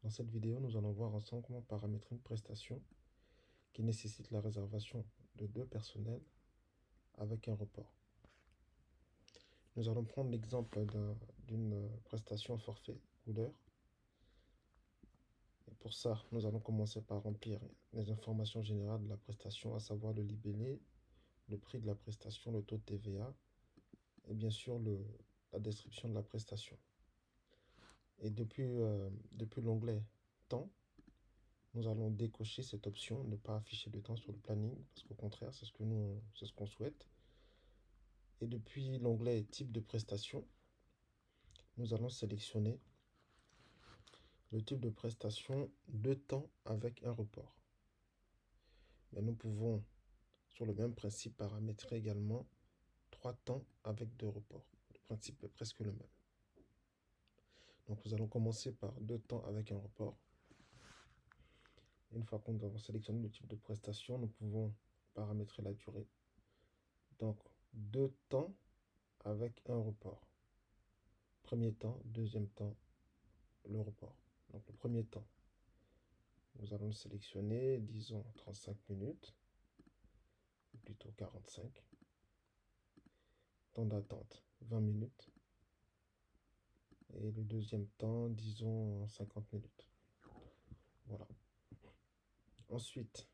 Dans cette vidéo, nous allons voir ensemble comment paramétrer une prestation qui nécessite la réservation de deux personnels avec un report. Nous allons prendre l'exemple d'une prestation forfait couleur. Et pour ça, nous allons commencer par remplir les informations générales de la prestation, à savoir le libellé, le prix de la prestation, le taux de TVA et bien sûr la description de la prestation. Et depuis l'onglet Temps, nous allons décocher cette option, ne pas afficher de temps sur le planning, parce qu'au contraire, c'est ce qu'on souhaite. Et depuis l'onglet Type de prestation, nous allons sélectionner le type de prestation 2 temps avec un report. Mais nous pouvons, sur le même principe, paramétrer également 3 temps avec 2 reports. Le principe est presque le même. Donc nous allons commencer par 2 temps avec un report. Une fois qu'on a sélectionné le type de prestation, nous pouvons paramétrer la durée. Donc 2 temps avec un report. Premier temps, deuxième temps, le report. Donc le premier temps, nous allons le sélectionner, disons 35 minutes, ou plutôt 45. Temps d'attente, 20 minutes. Et le deuxième temps, disons 50 minutes. Voilà. Ensuite,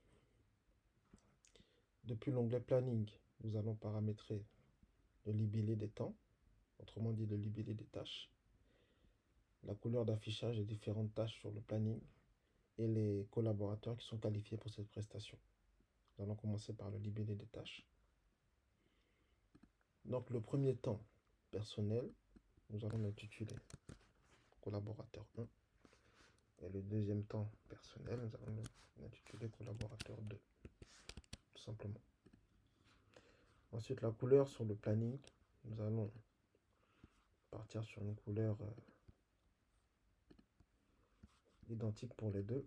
depuis l'onglet Planning, nous allons paramétrer le libellé des temps, autrement dit le libellé des tâches, la couleur d'affichage des différentes tâches sur le planning et les collaborateurs qui sont qualifiés pour cette prestation. Nous allons commencer par le libellé des tâches. Donc le premier temps personnel, nous allons l'intituler collaborateur 1. Et le deuxième temps personnel, nous allons l'intituler collaborateur 2. Tout simplement. Ensuite, la couleur sur le planning, nous allons partir sur une couleur identique pour les deux.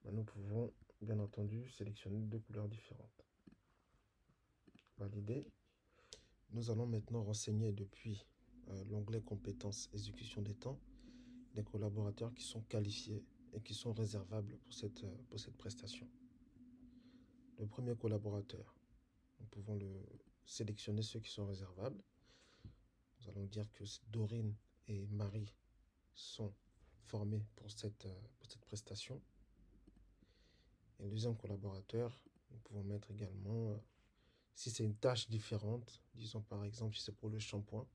Mais nous pouvons bien entendu sélectionner deux couleurs différentes. Valider. Nous allons maintenant renseigner depuis l'onglet compétences exécution des temps des collaborateurs qui sont qualifiés et qui sont réservables pour cette prestation. Le premier collaborateur, nous pouvons sélectionner ceux qui sont réservables. Nous allons dire que Dorine et Marie sont formés pour cette prestation. Et le deuxième collaborateur, nous pouvons mettre également, si c'est une tâche différente, disons par exemple si c'est pour le shampoing,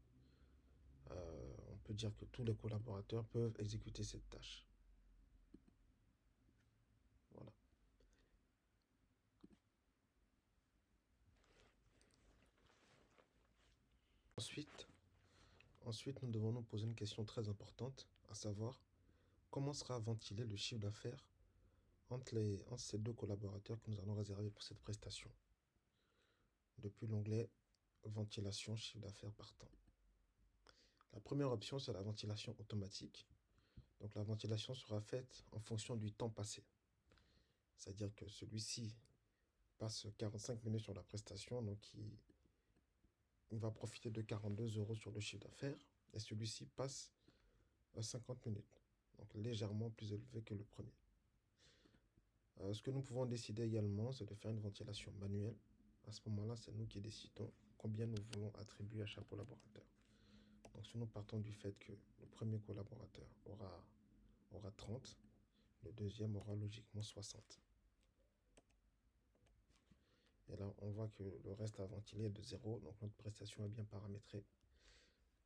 on peut dire que tous les collaborateurs peuvent exécuter cette tâche. Voilà. Ensuite, nous devons nous poser une question très importante, à savoir comment sera ventilé le chiffre d'affaires entre ces deux collaborateurs que nous allons réserver pour cette prestation. Depuis l'onglet ventilation chiffre d'affaires par temps. La première option, c'est la ventilation automatique. Donc la ventilation sera faite en fonction du temps passé. C'est-à-dire que celui-ci passe 45 minutes sur la prestation, donc il va profiter de 42 € sur le chiffre d'affaires. Et celui-ci passe 50 minutes, donc légèrement plus élevé que le premier. Ce que nous pouvons décider également, c'est de faire une ventilation manuelle. À ce moment-là, c'est nous qui décidons combien nous voulons attribuer à chaque collaborateur. Donc si nous partons du fait que le premier collaborateur aura 30, le deuxième aura logiquement 60. Et là, on voit que le reste à ventiler est de 0, donc notre prestation est bien paramétrée.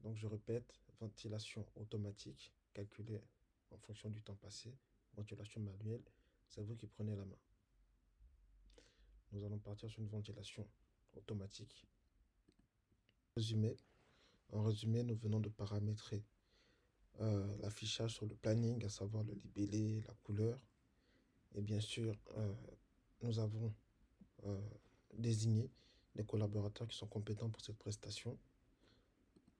Donc je répète, ventilation automatique, calculée en fonction du temps passé, ventilation manuelle, c'est vous qui prenez la main. Nous allons partir sur une ventilation automatique. En résumé, nous venons de paramétrer l'affichage sur le planning, à savoir le libellé, la couleur. Et bien sûr, nous avons désigné les collaborateurs qui sont compétents pour cette prestation.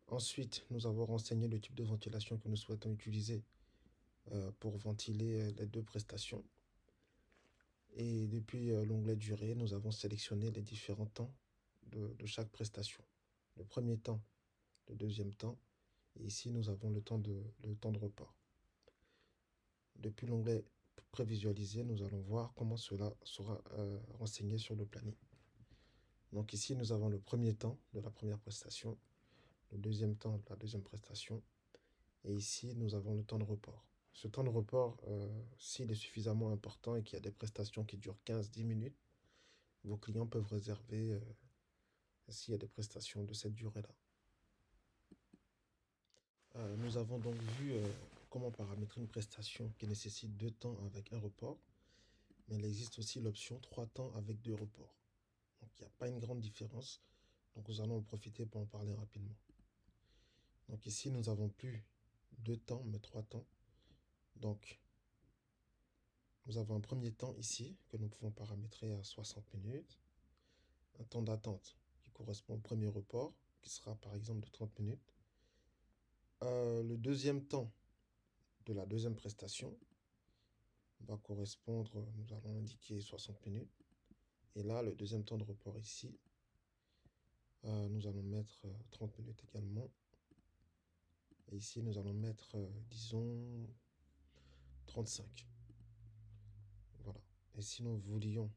Ensuite, nous avons renseigné le type de ventilation que nous souhaitons utiliser pour ventiler les deux prestations. Et depuis l'onglet durée, nous avons sélectionné les différents temps de chaque prestation. Le premier temps, le deuxième temps, et ici nous avons le temps de report. Depuis l'onglet prévisualiser, nous allons voir comment cela sera renseigné sur le planning. Donc ici, nous avons le premier temps de la première prestation, le deuxième temps de la deuxième prestation, et ici, nous avons le temps de report. Ce temps de report, s'il est suffisamment important et qu'il y a des prestations qui durent 15-10 minutes, vos clients peuvent réserver s'il y a des prestations de cette durée-là. Nous avons donc vu comment paramétrer une prestation qui nécessite 2 temps avec un report, mais il existe aussi l'option 3 temps avec 2 reports. Donc il n'y a pas une grande différence, donc nous allons en profiter pour en parler rapidement. Donc ici nous avons plus 2 temps mais 3 temps. Donc nous avons un premier temps ici que nous pouvons paramétrer à 60 minutes, un temps d'attente qui correspond au premier report qui sera par exemple de 30 minutes. Le deuxième temps de la deuxième prestation va correspondre, nous allons indiquer 60 minutes. Et là, le deuxième temps de report ici, nous allons mettre 30 minutes également. Et ici, nous allons mettre, disons, 35. Voilà. Et si nous voulions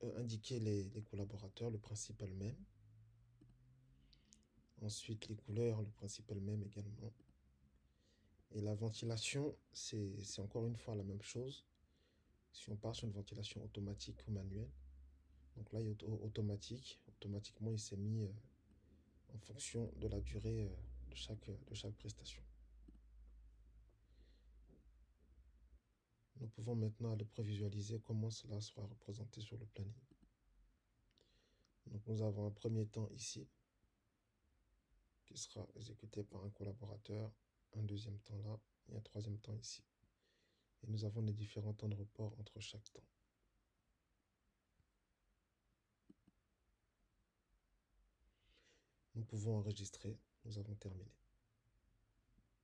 indiquer les collaborateurs, le principe est le même. Ensuite, les couleurs, le principe est le même également. Et la ventilation, c'est encore une fois la même chose. Si on part sur une ventilation automatique ou manuelle, donc là, il est automatique. Automatiquement, il s'est mis en fonction de la durée de chaque prestation. Nous pouvons maintenant aller prévisualiser comment cela sera représenté sur le planning. Donc nous avons un premier temps ici qui sera exécuté par un collaborateur, un deuxième temps là et un troisième temps ici. Et nous avons les différents temps de report entre chaque temps. Nous pouvons enregistrer, nous avons terminé.